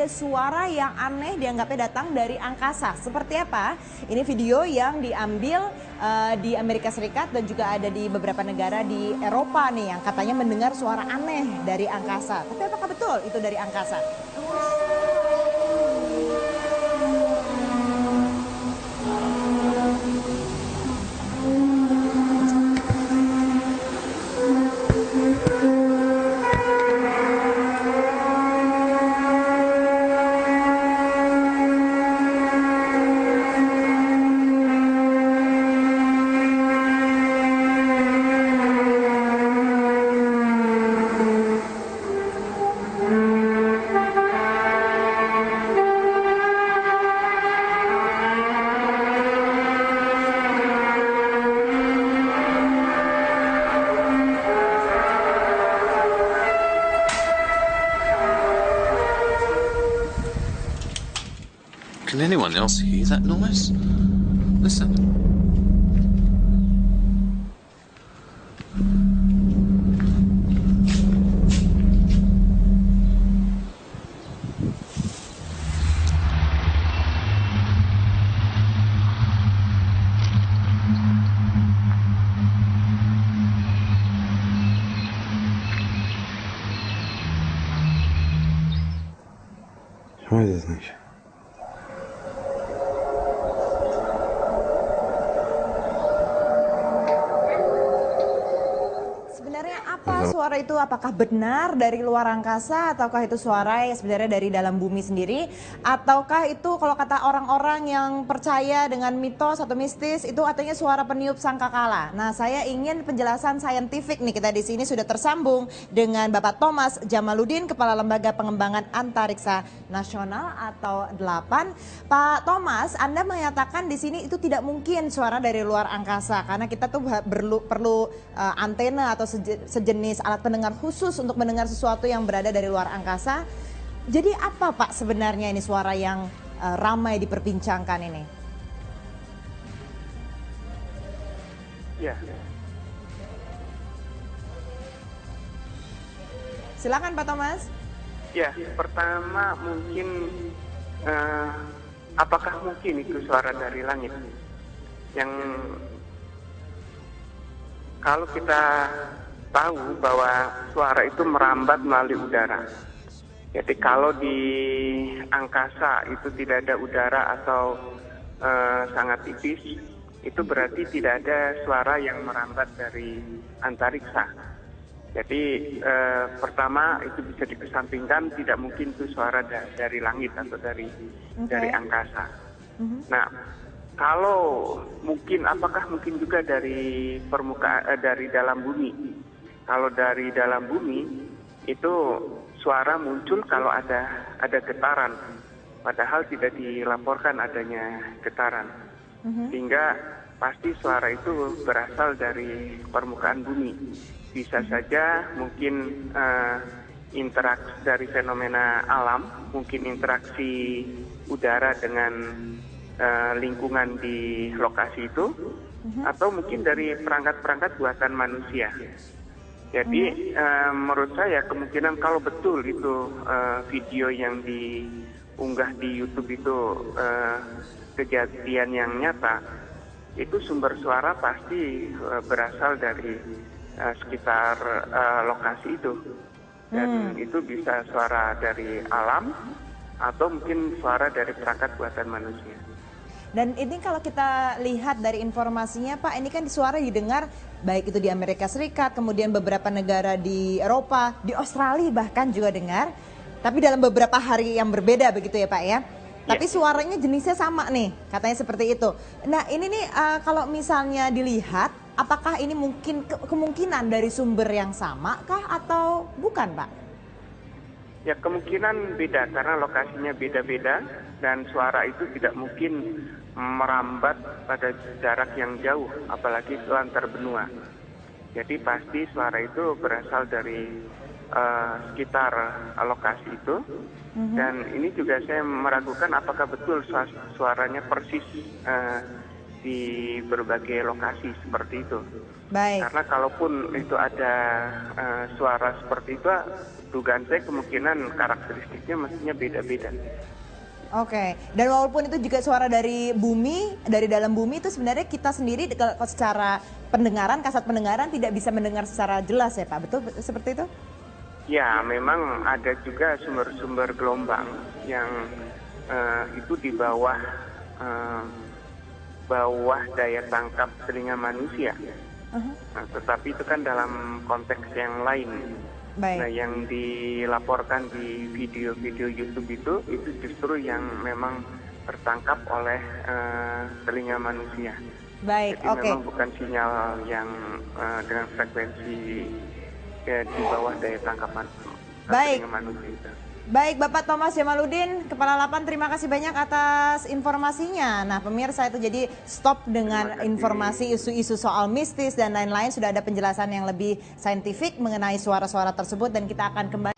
ada suara yang aneh dianggapnya datang dari angkasa. Seperti apa? Ini video yang diambil di Amerika Serikat dan juga ada di beberapa negara di Eropa nih yang katanya mendengar suara aneh dari angkasa. Tapi apakah betul itu dari angkasa? Can anyone else hear that noise? Listen. What is this? Sebenarnya apa suara itu? Apakah benar dari luar angkasa ataukah itu suara yang sebenarnya dari dalam bumi sendiri? Ataukah itu kalau kata orang-orang yang percaya dengan mitos atau mistis itu artinya suara peniup sangkakala. Nah, saya ingin penjelasan saintifik nih. Kita di sini sudah tersambung dengan Bapak Thomas Jamaludin, Kepala Lembaga Pengembangan Antariksa Nasional atau 8. Pak Thomas, Anda menyatakan di sini itu tidak mungkin suara dari luar angkasa karena kita tuh perlu antena atau sejenis alat pendengar khusus untuk mendengar sesuatu yang berada dari luar angkasa. Jadi apa Pak sebenarnya ini suara yang ramai diperbincangkan ini? Ya, Silakan Pak Thomas. ya. Pertama mungkin apakah mungkin itu suara dari langit? Yang kalau kita tahu bahwa suara itu merambat melalui udara. Jadi kalau di angkasa itu tidak ada udara atau sangat tipis, itu berarti tidak ada suara yang merambat dari antariksa. Jadi pertama itu bisa dikesampingkan, tidak mungkin itu suara dari langit atau dari angkasa. Nah, kalau mungkin, apakah mungkin juga dari permukaan dari dalam bumi? Kalau dari dalam bumi itu suara muncul kalau ada getaran, padahal tidak dilaporkan adanya getaran, sehingga pasti suara itu berasal dari permukaan bumi. Bisa saja mungkin interaksi dari fenomena alam, mungkin interaksi udara dengan lingkungan di lokasi itu, atau mungkin dari perangkat-perangkat buatan manusia. Jadi menurut saya kemungkinan kalau betul itu video yang diunggah di YouTube itu kejadian yang nyata, itu sumber suara pasti berasal dari sekitar lokasi itu. Dan itu bisa suara dari alam atau mungkin suara dari perangkat buatan manusia. Dan ini kalau kita lihat dari informasinya Pak, ini kan suara didengar baik itu di Amerika Serikat, kemudian beberapa negara di Eropa, di Australia bahkan juga dengar. Tapi dalam beberapa hari yang berbeda begitu ya Pak ya. Tapi suaranya jenisnya sama nih, katanya seperti itu. Nah ini nih kalau misalnya dilihat, apakah ini mungkin kemungkinan dari sumber yang sama kah atau bukan Pak? Ya kemungkinan beda karena lokasinya beda-beda dan suara itu tidak mungkin merambat pada jarak yang jauh, apalagi itu antar benua. Jadi pasti suara itu berasal dari sekitar lokasi itu. Dan ini juga saya meragukan apakah betul suaranya persis di berbagai lokasi seperti itu. Baik. Karena kalaupun itu ada suara seperti itu, dugaan saya kemungkinan karakteristiknya mestinya beda-beda. Oke, dan walaupun itu juga suara dari bumi, dari dalam bumi, itu sebenarnya kita sendiri kalau secara pendengaran, kasat pendengaran tidak bisa mendengar secara jelas ya Pak, betul seperti itu? Ya, memang ada juga sumber-sumber gelombang yang itu di bawah daya tangkap telinga manusia. Nah, tetapi itu kan dalam konteks yang lain. Baik. Nah, yang dilaporkan di video-video YouTube itu justru yang memang tertangkap oleh telinga manusia. Baik, Jadi oke. memang bukan sinyal yang dengan frekuensi di bawah daya tangkapan Baik. telinga manusia itu. Baik, Bapak Thomas Jamaluddin, Kepala Lapan, terima kasih banyak atas informasinya. Nah, pemirsa, itu jadi stop dengan informasi isu-isu soal mistis dan lain-lain. Sudah ada penjelasan yang lebih saintifik mengenai suara-suara tersebut dan kita akan kembali.